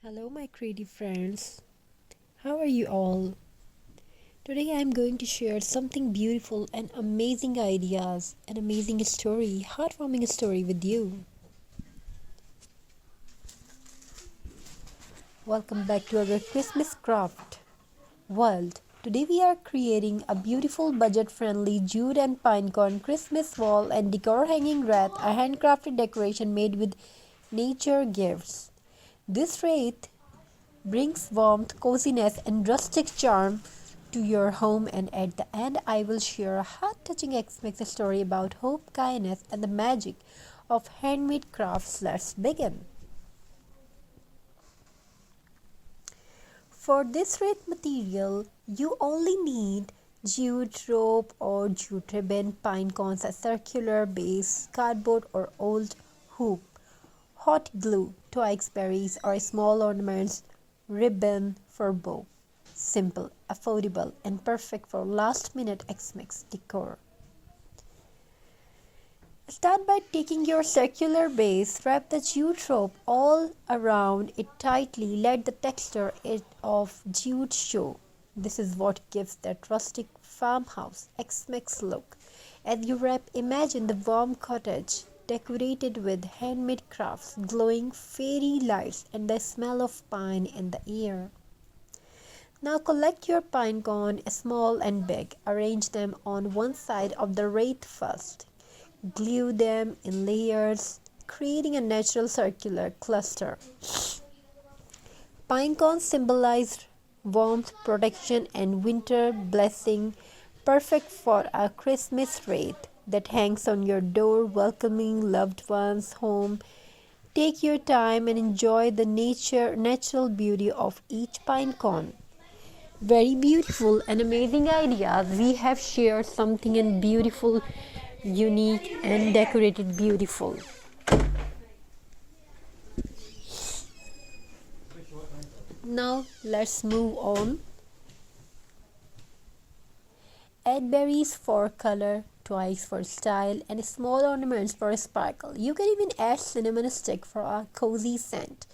Hello, my creative friends. How are you all? Today I am going to share something beautiful and amazing ideas, an amazing story, heartwarming story with you. Welcome back to our Christmas craft world. Today we are creating a beautiful budget-friendly jute and pinecone Christmas wall and decor hanging wreath, a handcrafted decoration made with nature gifts. This wreath brings warmth, coziness, and rustic charm to your home. And at the end, I will share a heart-touching Xmas story about hope, kindness, and the magic of handmade crafts. Let's begin. For this wreath material, you only need jute rope or jute ribbon, pine cones, a circular base, cardboard or old hoop, hot glue, twigs, berries, or small ornaments, ribbon for bow. Simple, affordable, and perfect for last-minute Xmas decor. Start by taking your circular base, wrap the jute rope all around it tightly, let the texture of jute show. This is what gives that rustic farmhouse Xmas look. As you wrap, imagine the warm cottage decorated with handmade crafts, glowing fairy lights, and the smell of pine in the air. Now collect your pine cone, small and big. Arrange them on one side of the wreath first. Glue them in layers, creating a natural circular cluster. Pine cones symbolize warmth, protection, and winter blessing, perfect for a Christmas wreath that hangs on your door, welcoming loved ones home. Take your time and enjoy the natural beauty of each pine cone. Very beautiful and amazing ideas. We have shared something in beautiful, unique, and decorated beautiful. Now let's move on. Add berries for color, twigs for style, and small ornaments for sparkle. You can even add cinnamon stick for a cozy scent.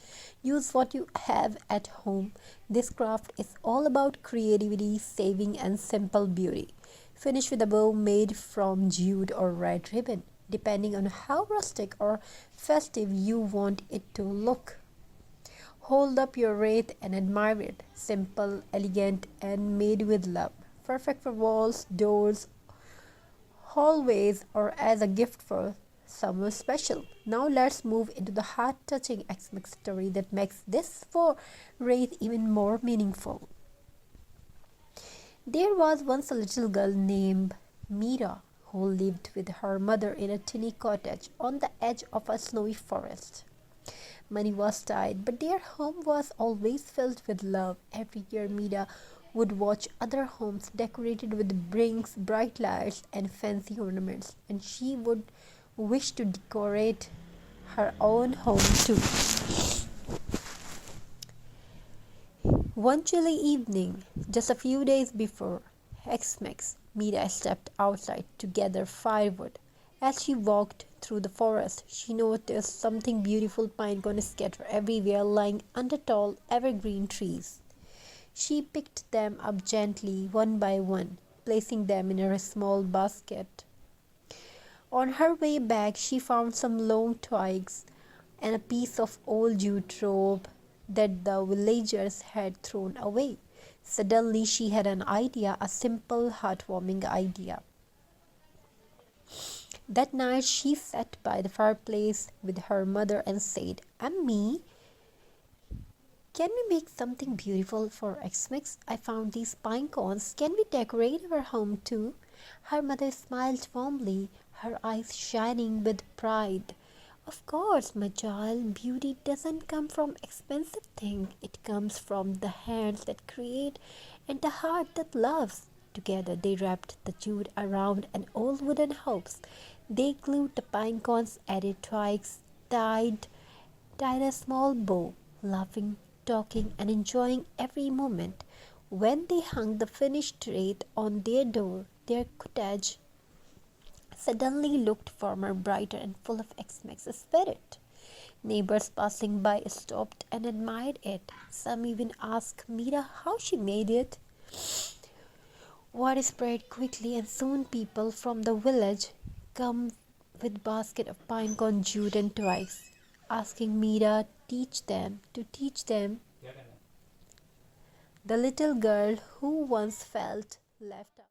Use what you have at home. This craft is all about creativity, saving, and simple beauty. Finish with a bow made from jute or red ribbon, depending on how rustic or festive you want it to look. Hold up your wreath and admire it. Simple, elegant, and made with love. Perfect for walls, doors, hallways, or as a gift for someone special. Now let's move into the heart-touching Xmas story that makes this wreath even more meaningful. There was once a little girl named Mira who lived with her mother in a tiny cottage on the edge of a snowy forest. Money was tight, but their home was always filled with love. Every year, Mira would watch other homes decorated with rings, bright lights, and fancy ornaments, and she would wish to decorate her own home too. One chilly evening, just a few days before Xmas, Mira stepped outside to gather firewood. As she walked through the forest, she noticed something beautiful pine cones scattered everywhere lying under tall evergreen trees. She picked them up gently, one by one, placing them in her small basket. On her way back, she found some long twigs and a piece of old jute rope that the villagers had thrown away. Suddenly, she had an idea, a simple, heartwarming idea. That night, she sat by the fireplace with her mother and said, "Ammi, can we make something beautiful for Xmas? I found these pine cones. Can we decorate our home too?" Her mother smiled warmly, her eyes shining with pride. "Of course, my child, beauty doesn't come from expensive things. It comes from the hands that create and the heart that loves." Together they wrapped the jute around an old wooden house. They glued the pine cones, added twigs, tied a small bow, laughing, talking, and enjoying every moment. When they hung the finished wreath on their door, their cottage suddenly looked warmer, brighter, and full of Xmas spirit. Neighbors passing by stopped and admired it. Some even asked Mira how she made it. Word spread quickly, and soon people from the village come with basket of pinecone jute and twigs, asking Mira to teach them the little girl who once felt left out.